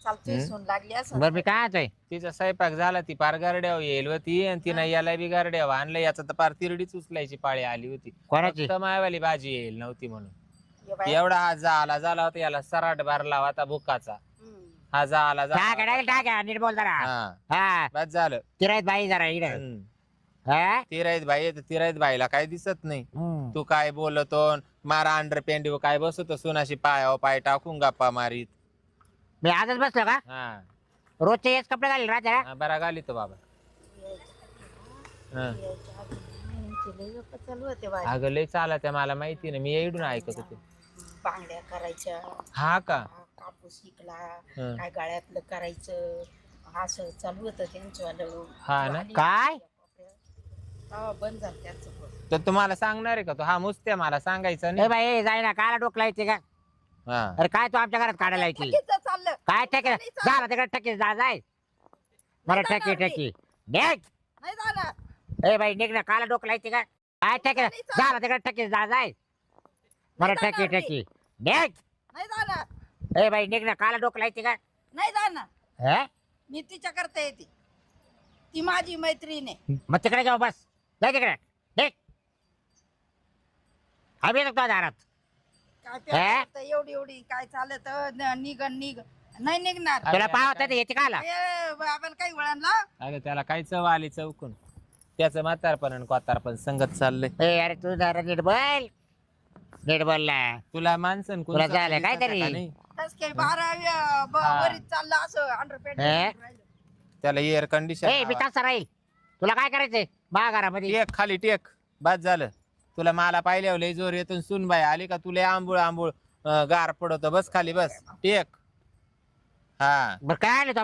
साल तुझी सून लागली असं बरं मी काय आहे तिचा स्वयंपाक झाला ती पार गारड्यावर येईल होती आणि तिनं याला बी गारड्यावर आणलं याचा तर पार तिरडीच उचलायची पाळी आली होती कोणाची? फक्त मायवाली भाजी येईल नव्हती म्हणून ये बाया. एवढा हा झाला होता याला सराट भरला होता बुकाचा हा झाला टाका नीट बोल जरा. हा हा बस झालं तिरायत बाई जरा इकडे. हम्म. हा? तिराईत बाई आहे तर तिराईत बाईला काय दिसत नाही हम्म. तू काय बोलतो मारा अंडर पेंडीवर काय बसतो सुनाशी पायावर पाय टाकून गप्पा मारीत मी आजच बसलो का हा रोजचे हेच कपडे घालेल राहते ना? हा, बरा घाली तो बाबा हा. यायच्या आधी यांचे लय गप्पा चालू होते बाया. अगं लय चालत आहे मला माहिती ना मी येडून ऐकत होते बांगड्या करायच्या हा का कापूस शिकला हं. काय गळ्यातलं करायचं असं चालू होतं त्यांचं हा ना? काय? बंद झालं त्यांचं पण. तर तुम्हाला सांगणार आहे का तो हा मुस्त्या मला सांगायचं ए नाही बाई जाय ना काला डोकला येते का हा अरे काय तू आमच्या घरात काढायला येते ठकीचं चाललं काय टके नाही चालत. झाला तिकडे टके जा जाय बरं नाही टकी जाणार टकी निघ नाही जाणार ए बाई निघ ना काला डोकला येते का काय टके नाही चालत. झाला तिकडे टके जा जाय बरं नाही टकी जाणार टकी निघ नाही जाणार ए बाई निघ ना काला डोकला येते का नाही जाणार हे? मी तिच्या करता येते ती माझी मैत्रीण आहे मग तिकडे जाऊ बस जाय तिकडे निघ आम्ही येतो दारात काय हे? प्यायला तर एवढी एवढी काय चालत निघ नाही निघणार तुला पावत येते का आला आपण काही वळणला अगं त्याला काय चव आली चौकून त्याचं म्हातारपण आणि कोतारपण संगत चाललंय ए अरे तू जरा नीट बोल नीट बोलला तुला माणसं तुला झालं काय तरी? कस काय 12 वरीत चाललं असं अंडरपेंट हे? त्याला एअर ए मी कंडिशन तसा राहील तुला काय करायचंय घरामध्ये टेक खाली टेक बस झालं तुला मला पाहिल्यावर लय जोर येतो सुनबाई आली का तुला आंबूळ आंबूळ गार पडतो बस खाली बस टेक हा बरं काय आलं